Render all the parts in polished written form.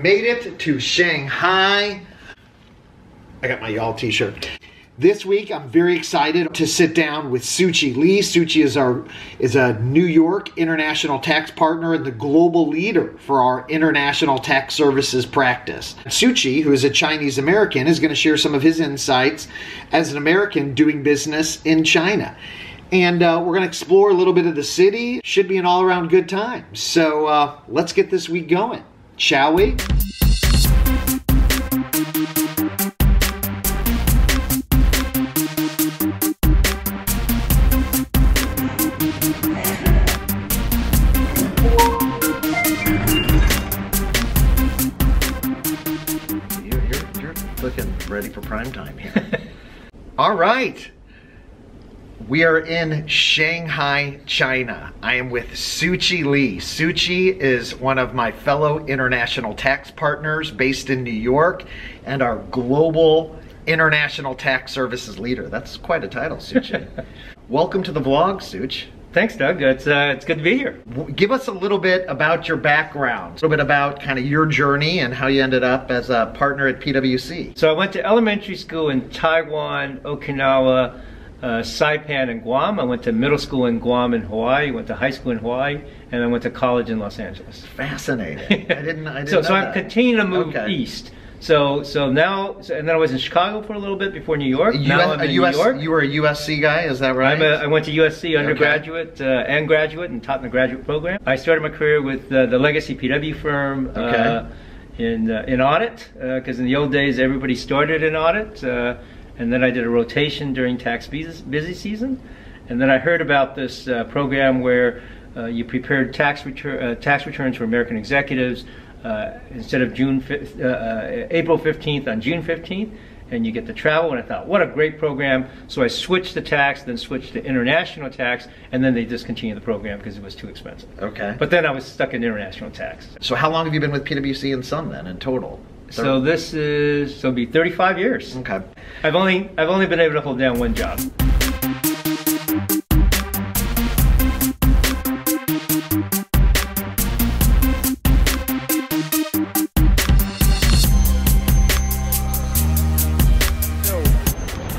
made it to Shanghai. I got my y'all t-shirt. This week, I'm very excited to sit down with Suchi Lee. Suchi is a New York international tax partner and the global leader for our international tax services practice. Suchi, who is a Chinese American, is going to share some of his insights as an American doing business in China. And we're going to explore a little bit of the city. Should be an all-around good time. So let's get this week going, shall we? Looking ready for prime time here. All right. We are in Shanghai, China. I am with Suchi Lee. Suchi is one of my fellow international tax partners based in New York and our global international tax services leader. That's quite a title, Suchi. Welcome to the vlog, Such. Thanks, Doug. It's good to be here. Give us a little bit about your background, a little bit about kind of your journey and how you ended up as a partner at PwC. So I went to elementary school in Taiwan, Okinawa, Saipan, and Guam. I went to middle school in Guam and Hawaii. Went to high school in Hawaii, and I went to college in Los Angeles. Fascinating. I didn't know so that. I'm continuing to move east. So now, and then I was in Chicago for a little bit before New York. Now I'm in New York. You were a USC guy, is that right? I went to USC undergraduate and graduate, and taught in the graduate program. I started my career with the legacy PW firm in audit, because in the old days everybody started in audit, and then I did a rotation during tax busy season, and then I heard about this program where you prepared tax returns for American executives. Instead of April 15th on June 15th, and you get to travel, and I thought, what a great program. So I switched to tax, then switched to international tax, and then they discontinued the program because it was too expensive. Okay. But then I was stuck in international tax. So how long have you been with PwC and Son then in total? So it'll be 35 years. Okay. I've only been able to hold down one job.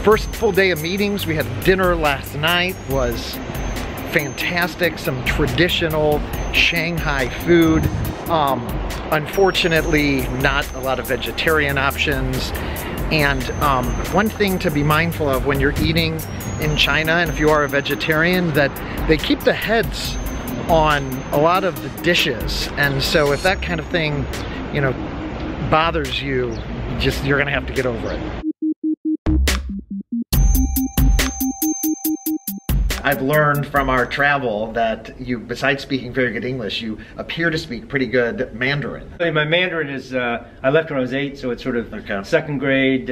First full day of meetings. We had dinner last night. Was fantastic. Some traditional Shanghai food. Unfortunately, not a lot of vegetarian options. And one thing to be mindful of when you're eating in China, and if you are a vegetarian, that they keep the heads on a lot of the dishes. And so if that kind of thing, you know, bothers you, you're gonna have to get over it. I've learned from our travel that you, besides speaking very good English, you appear to speak pretty good Mandarin. My Mandarin is, I left when I was 8, so it's sort of second grade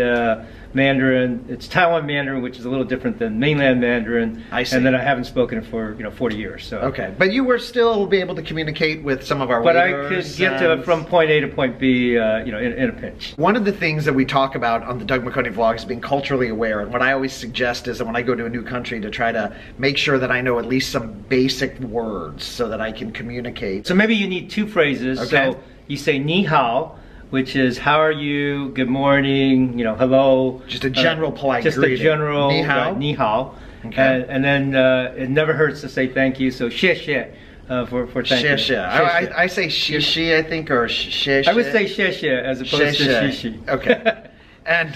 Mandarin. It's Taiwan Mandarin, which is a little different than mainland Mandarin. I see. And then I haven't spoken it for 40 years. So. Okay, but you were still be able to communicate with some of our waiters. But I could get from point A to point B, in a pinch. One of the things that we talk about on the Doug McConey vlog is being culturally aware. And what I always suggest is that when I go to a new country, to try to make sure that I know at least some basic words so that I can communicate. So maybe you need 2 phrases. Okay. So you say ni hao, which is how are you, good morning, hello. Just a general polite greeting. Just a general ni hao. Ni hao. Okay. And then it never hurts to say thank you, so xie xie for thank you. Xie xie. I say xie xie, I think, or xie xie. I would say xie xie as opposed to xie xie. Okay. And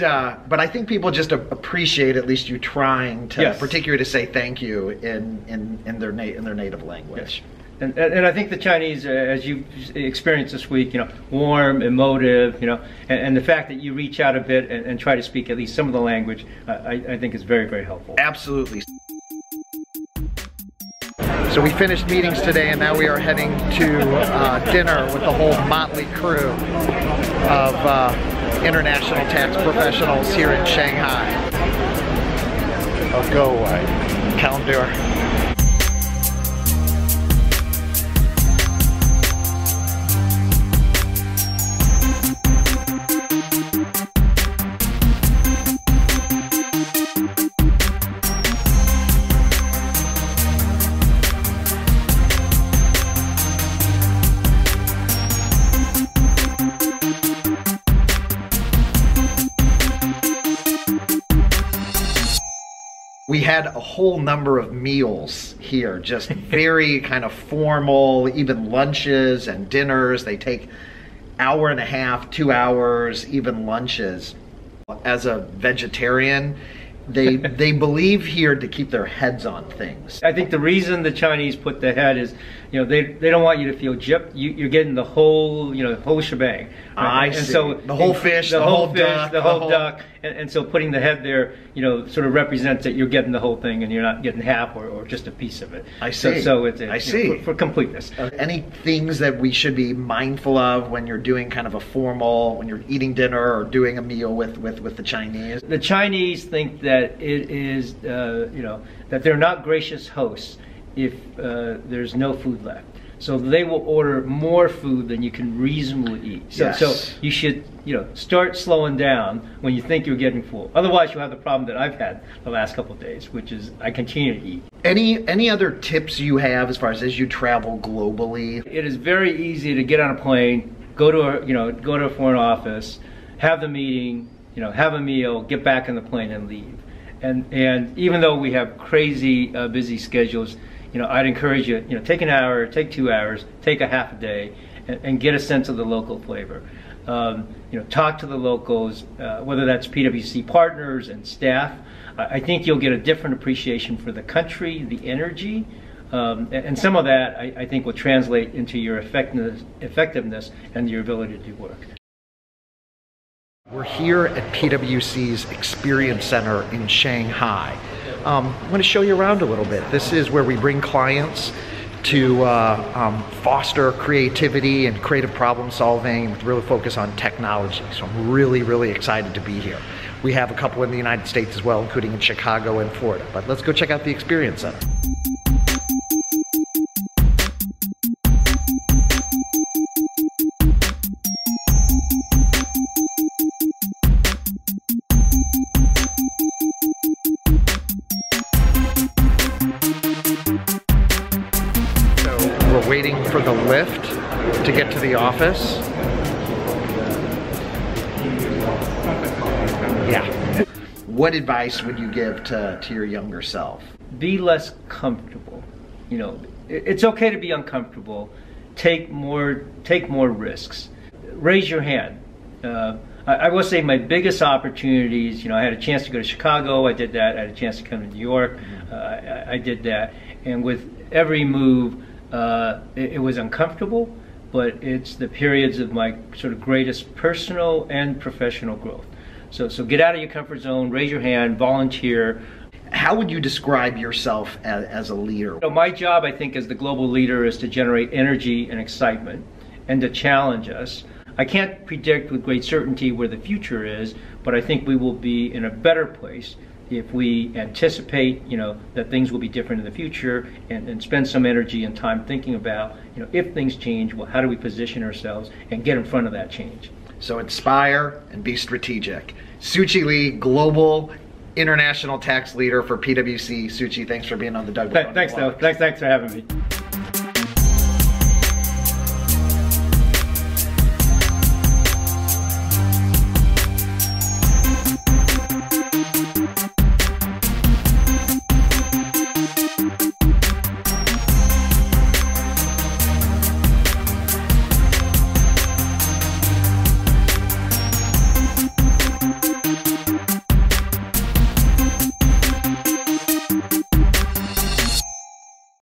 but I think people just appreciate at least you trying to, particularly to say thank you in their native language. Yes. And I think the Chinese, as you experienced this week, warm, emotive, and the fact that you reach out a bit and try to speak at least some of the language, I think is very, very helpful. Absolutely. So we finished meetings today, and now we are heading to dinner with the whole motley crew of international tax professionals here in Shanghai. Oh, go away. Calendar. We had a whole number of meals here, just very kind of formal, even lunches and dinners. They take hour and a half, 2 hours, even lunches. As a vegetarian, they believe here to keep their heads on things. I think the reason the Chinese put the head is, you know, they don't want you to feel gypped. You're getting the whole, you know, whole shebang. Right? I see. So the whole fish, the whole duck, the whole duck, and so putting the head there, you know, sort of represents that you're getting the whole thing and you're not getting half or just a piece of it. I see. So it's I see. Know, for completeness. Any things that we should be mindful of when you're doing kind of a formal, when you're eating dinner or doing a meal with the Chinese? The Chinese think that it is, you know, that they're not gracious hosts if there's no food left. So they will order more food than you can reasonably eat. So, yes. So you should, you know, start slowing down when you think you're getting full. Otherwise, you'll have the problem that I've had the last couple of days, which is I continue to eat. Any other tips you have as far as you travel globally? It is very easy to get on a plane, go to a foreign office, have the meeting, you know, have a meal, get back on the plane and leave. And even though we have crazy busy schedules, you know, I'd encourage you, you know, take an hour, take 2 hours, take a half a day, and get a sense of the local flavor. You know, talk to the locals, whether that's PwC partners and staff. I think you'll get a different appreciation for the country, the energy, and some of that I think will translate into your effectiveness and your ability to do work. We're here at PwC's Experience Center in Shanghai. I want to show you around a little bit. This is where we bring clients to foster creativity and creative problem solving with really focus on technology. So I'm really, really excited to be here. We have a couple in the United States as well, including in Chicago and Florida. But let's go check out the Experience Center. We're waiting for the lift to get to the office. Yeah. What advice would you give to your younger self? Be less comfortable. You know, it's okay to be uncomfortable. Take more risks. Raise your hand. I will say my biggest opportunities, you know, I had a chance to go to Chicago, I did that. I had a chance to come to New York, I did that. And with every move, it was uncomfortable, but it's the periods of my sort of greatest personal and professional growth. So get out of your comfort zone, raise your hand, volunteer. How would you describe yourself as a leader? So my job, I think, as the global leader is to generate energy and excitement and to challenge us. I can't predict with great certainty where the future is, but I think we will be in a better place if we anticipate, you know, that things will be different in the future and spend some energy and time thinking about, you know, if things change, well, how do we position ourselves and get in front of that change? So inspire and be strategic. Suchi Lee, Global International Tax Leader for PwC. Suchi, thanks for being on the Doug. Thanks, Doug. Thanks for having me.